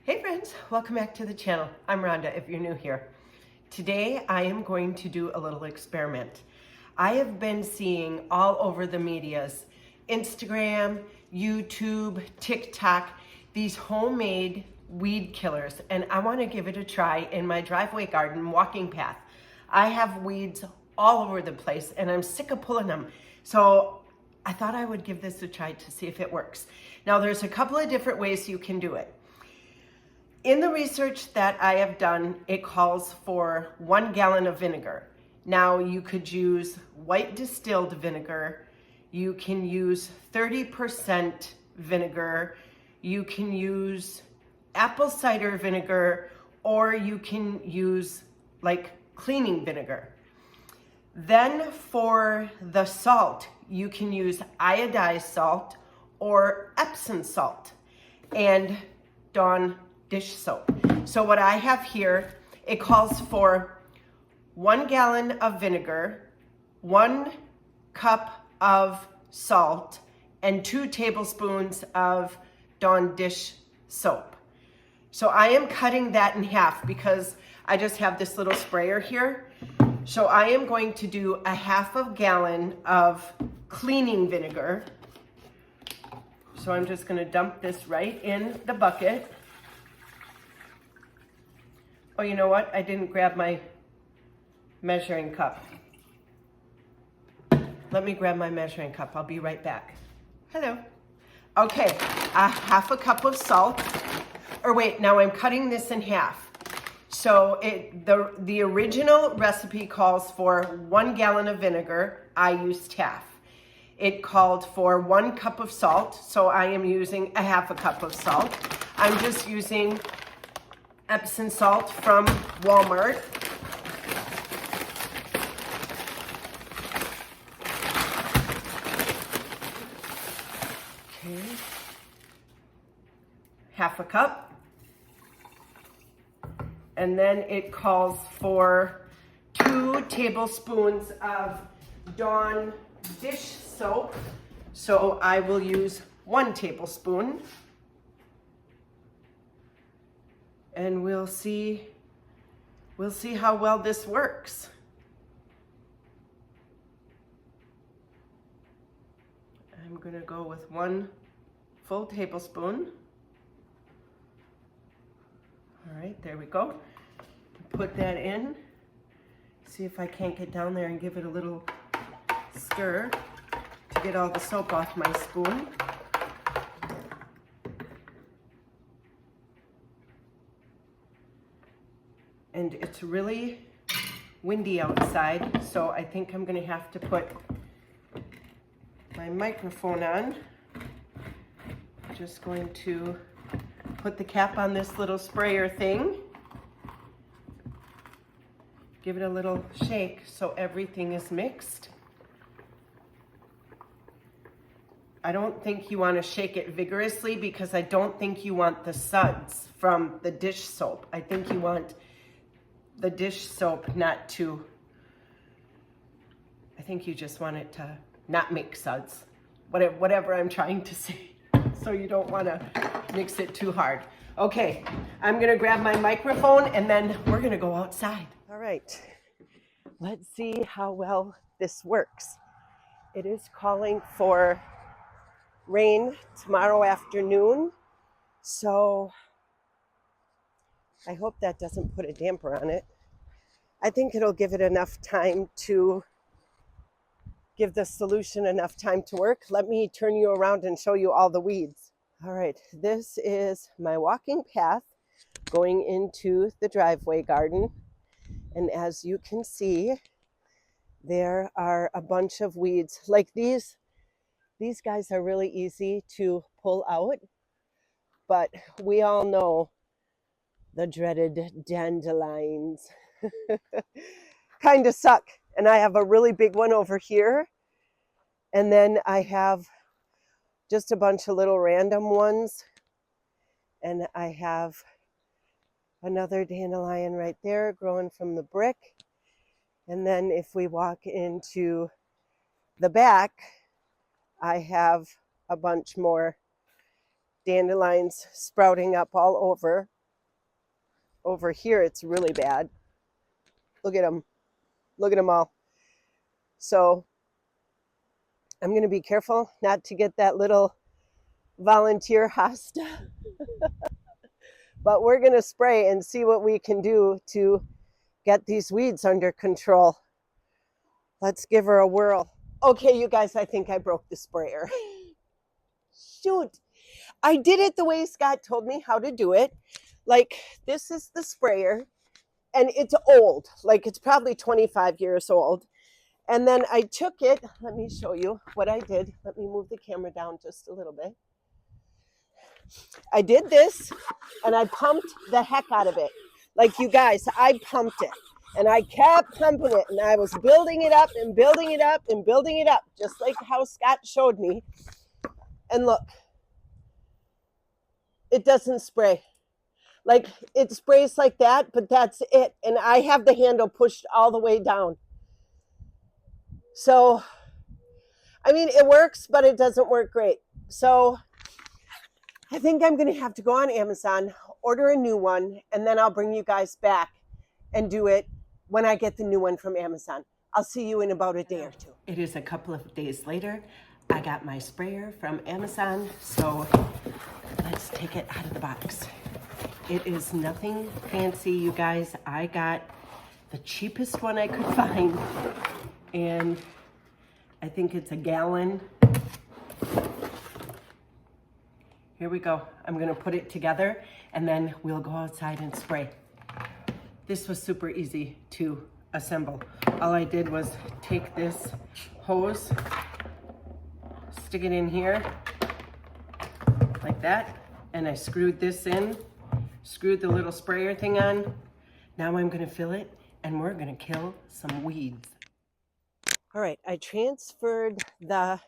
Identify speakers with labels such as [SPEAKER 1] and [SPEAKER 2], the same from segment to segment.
[SPEAKER 1] Hey friends, welcome back to the channel. I'm Rhonda if you're new here. Today I am going to do a little experiment. I have been seeing all over the medias, Instagram, YouTube, TikTok, these homemade weed killers, and I want to give it a try in my driveway garden walking path. I have weeds all over the place and I'm sick of pulling them. So I thought I would give this a try to see if it works. Now there's a couple of different ways you can do it. In the research that I have done, it calls for 1 gallon of vinegar. Now you could use white distilled vinegar, you can use 30% vinegar, you can use apple cider vinegar, or you can use like cleaning vinegar. Then for the salt, you can use iodized salt or Epsom salt and Dawn dish soap. So what I have here, it calls for 1 gallon of vinegar, 1 cup of salt, and 2 tablespoons of Dawn dish soap. So I am cutting that in half because I just have this little sprayer here. So I am going to do a half a gallon of cleaning vinegar. So I'm just going to dump this right in the bucket. Oh, you know what? I didn't grab my measuring cup. Let me grab my measuring cup. I'll be right back. Hello. Okay, a half a cup of salt. Or wait, now I'm cutting this in half. So the original recipe calls for 1 gallon of vinegar. I used half. It called for 1 cup of salt, so I am using a half a cup of salt. I'm just using Epsom salt from Walmart. Okay. Half a cup. And then it calls for 2 tablespoons of Dawn dish soap. So I will use 1 tablespoon. And we'll see how well this works. I'm gonna go with 1 full tablespoon. All right, there we go. Put that in. See if I can't get down there and give it a little stir to get all the soap off my spoon. And it's really windy outside, so I think I'm gonna have to put my microphone on. I'm just going to put the cap on this little sprayer thing. Give it a little shake so everything is mixed. I don't think you want to shake it vigorously because I don't think you want the suds from the dish soap. I think you want the dish soap not to, I think you just want it to not make suds. Whatever I'm trying to say. So you don't want to mix it too hard. Okay, I'm going to grab my microphone and then we're going to go outside. All right, let's see how well this works. It is calling for rain tomorrow afternoon, so I hope that doesn't put a damper on it. I think it'll give it enough time to give the solution enough time to work. Let me turn you around and show you all the weeds. All right, this is my walking path going into the driveway garden. And as you can see, there are a bunch of weeds. Like these guys are really easy to pull out, but we all know the dreaded dandelions kind of suck. And I have a really big one over here. And then I have just a bunch of little random ones. And I have another dandelion right there growing from the brick. And then if we walk into the back, I have a bunch more dandelions sprouting up all over. over here it's really bad. Look at them. Look at them all. So I'm going to be careful not to get that little volunteer hosta. But we're going to spray and see what we can do to get these weeds under control. Let's give her a whirl. Okay, you guys, I think I broke the sprayer. Shoot. I did it the way Scott told me how to do it. Like, this is the sprayer, and it's old. Like, it's probably 25 years old. And then I took it. Let me show you what I did. Let me move the camera down just a little bit. I did this, and I pumped the heck out of it. Like, you guys, I pumped it. And I kept pumping it, and I was building it up and building it up and building it up, just like how Scott showed me. And look, it doesn't spray. Like, it sprays like that, but that's it. And I have the handle pushed all the way down. So, I mean, it works, but it doesn't work great. So, I think I'm going to have to go on Amazon, order a new one, and then I'll bring you guys back and do it when I get the new one from Amazon. I'll see you in about a day or two. It is a couple of days later. I got my sprayer from Amazon, so let's take it out of the box. It is nothing fancy, you guys. I got the cheapest one I could find, and I think it's a gallon. Here we go. I'm gonna put it together, and then we'll go outside and spray. This was super easy to assemble. All I did was take this hose, stick it in here like that, and I screwed this in, screwed the little sprayer thing on. Now I'm gonna fill it, and we're gonna kill some weeds. All right, I transferred the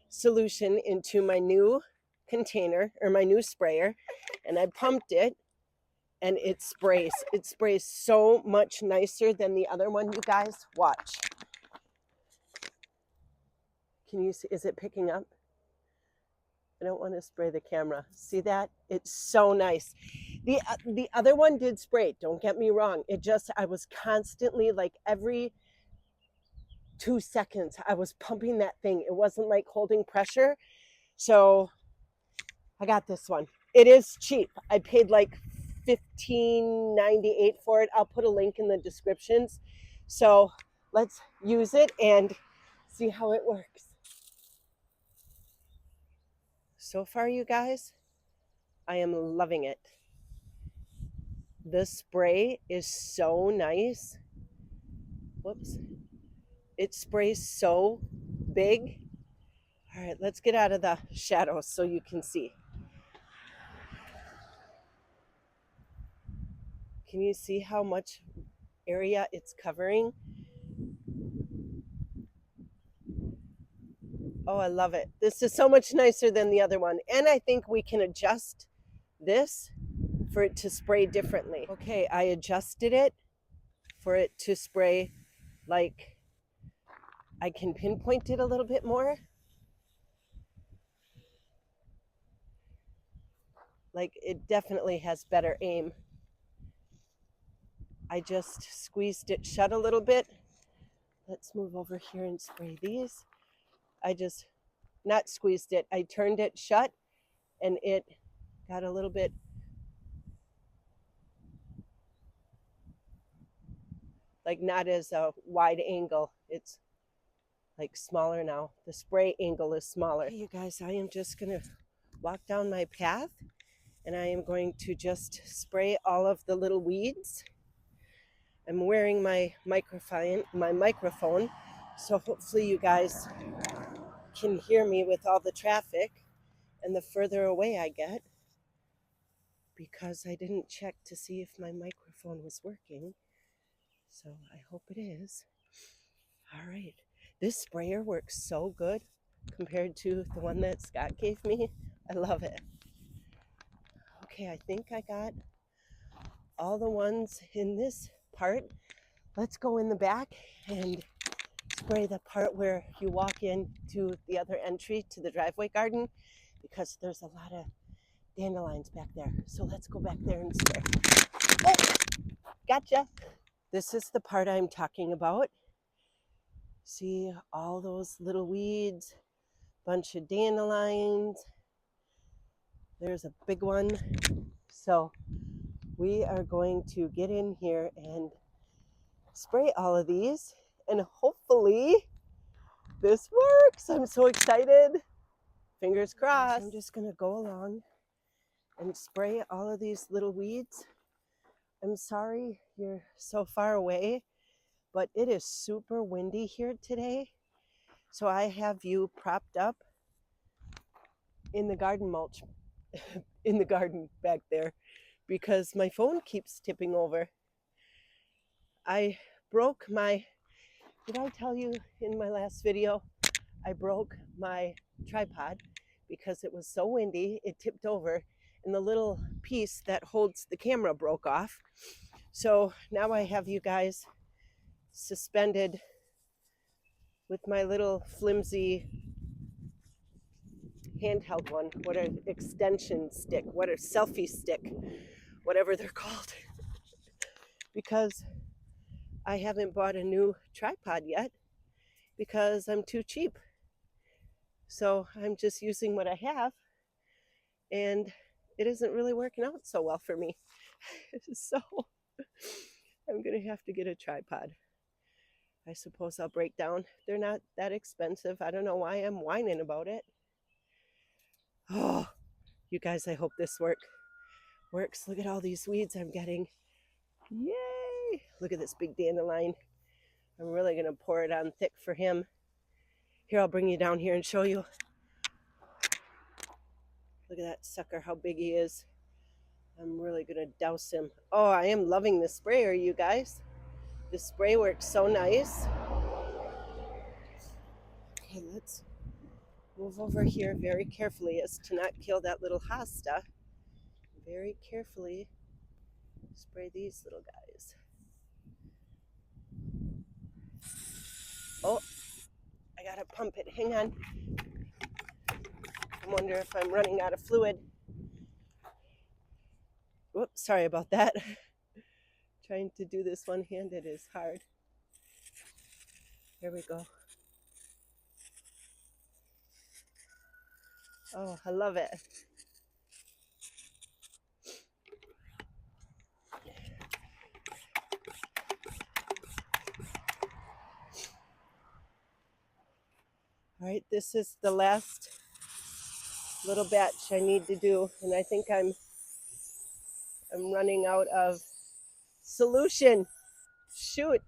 [SPEAKER 1] solution into my new container, or my new sprayer, and I pumped it, and it sprays. It sprays so much nicer than the other one, you guys. Watch. Can you see, is it picking up? I don't want to spray the camera. See that? It's so nice. The other one did spray, don't get me wrong. It just, I was constantly, like every 2 seconds, I was pumping that thing. It wasn't like holding pressure. So I got this one. It is cheap. I paid like $15.98 for it. I'll put a link in the descriptions. So let's use it and see how it works. So far, you guys, I am loving it. The spray is so nice. Whoops. It sprays so big. All right, let's get out of the shadows so you can see. Can you see how much area it's covering? Oh, I love it. This is so much nicer than the other one. And I think we can adjust this for it to spray differently. Okay, I adjusted it for it to spray like I can pinpoint it a little bit more. Like, it definitely has better aim. I just squeezed it shut a little bit. Let's move over here and spray these. I just, not squeezed it, I turned it shut, and it got a little bit, like not as a wide angle. It's like smaller now. The spray angle is smaller. Hey, you guys, I am just gonna walk down my path, and I am going to just spray all of the little weeds. I'm wearing my microphone, so hopefully you guys can hear me with all the traffic and the further away I get, because I didn't check to see if my microphone was working. So I hope it is. All right. This sprayer works so good compared to the one that Scott gave me. I love it. Okay, I think I got all the ones in this part. Let's go in the back and spray the part where you walk in to the other entry to the driveway garden, because there's a lot of dandelions back there. So let's go back there and spray. Oh, gotcha. This is the part I'm talking about. See all those little weeds, bunch of dandelions. There's a big one. So we are going to get in here and spray all of these, and hopefully this works. I'm so excited. Fingers crossed. I'm just gonna go along and spray all of these little weeds. I'm sorry you're so far away, but it is super windy here today. So I have you propped up in the garden mulch, in the garden back there, because my phone keeps tipping over. I broke my, did I tell you in my last video, I broke my tripod because it was so windy, it tipped over, and the little piece that holds the camera broke off. So now I have you guys suspended with my little flimsy handheld one, what an extension stick, what a selfie stick, whatever they're called, because I haven't bought a new tripod yet because I'm too cheap. So I'm just using what I have, and it isn't really working out so well for me. So I'm gonna have to get a tripod. I suppose I'll break down. They're not that expensive. I don't know why I'm whining about it. Oh, you guys, I hope this works. Look at all these weeds I'm getting. Yay! Look at this big dandelion. I'm really gonna pour it on thick for him. Here, I'll bring you down here and show you. Look at that sucker, how big he is. I'm really gonna douse him. Oh, I am loving the sprayer, you guys. The spray works so nice. Okay, let's move over here very carefully as to not kill that little hosta. Very carefully spray these little guys. Oh, I gotta pump it. Hang on. I wonder if I'm running out of fluid. Whoops, sorry about that. Trying to do this one-handed is hard. Here we go. Oh, I love it. All right, this is the last little batch I need to do, and I think I'm running out of solution. Shoot.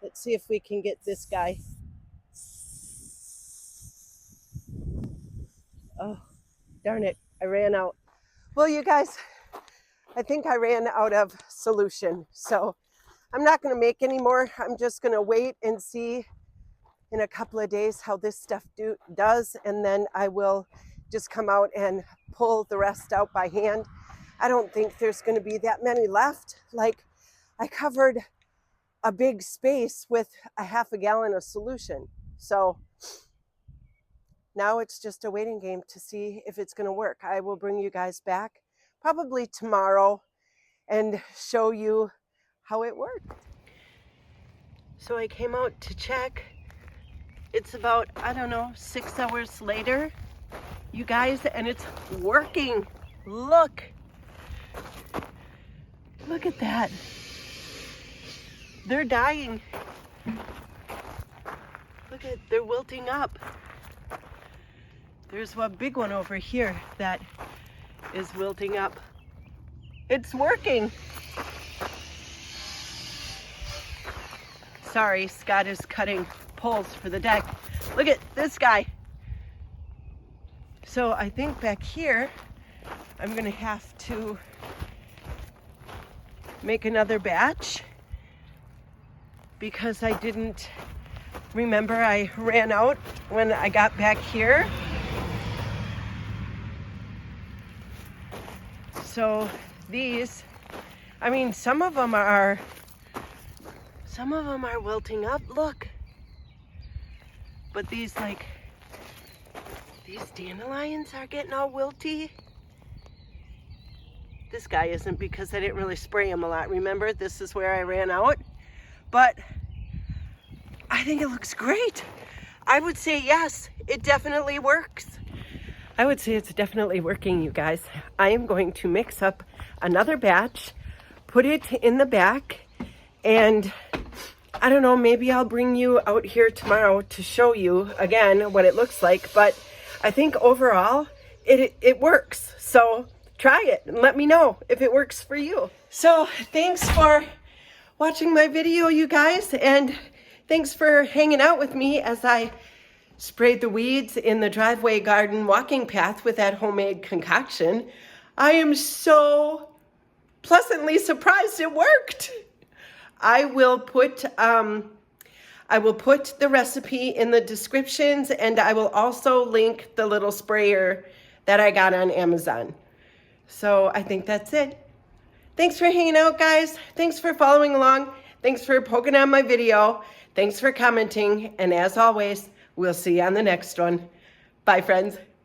[SPEAKER 1] Let's see if we can get this guy. Oh, darn it, I ran out. Well, you guys, I think I ran out of solution, so I'm not gonna make any more. I'm just gonna wait and see in a couple of days how this stuff does, and then I will just come out and pull the rest out by hand. I don't think there's gonna be that many left. Like, I covered a big space with a half a gallon of solution. So now it's just a waiting game to see if it's gonna work. I will bring you guys back probably tomorrow and show you how it worked. So I came out to check. It's about, I don't know, 6 hours later, you guys, and it's working. Look at that. They're dying. Look at, they're wilting up. There's one big one over here that is wilting up. It's working. Sorry, Scott is cutting poles for the deck. Look at this guy. So I think back here, I'm gonna have to make another batch because I didn't remember I ran out when I got back here. So these, I mean, some of them are wilting up, look. But these, like, These dandelions are getting all wilty. This guy isn't because I didn't really spray him a lot. Remember, this is where I ran out. But I think it looks great. I would say yes, it definitely works. I would say it's definitely working, you guys. I am going to mix up another batch, put it in the back, and I don't know, maybe I'll bring you out here tomorrow to show you again what it looks like. But I think overall it works. So try it and let me know if it works for you. So thanks for watching my video, you guys, and thanks for hanging out with me as I sprayed the weeds in the driveway garden walking path with that homemade concoction. I am so pleasantly surprised it worked. I will put the recipe in the descriptions, and I will also link the little sprayer that I got on Amazon. So I think that's it. Thanks for hanging out, guys. Thanks for following along. Thanks for poking on my video. Thanks for commenting. And as always, we'll see you on the next one. Bye, friends.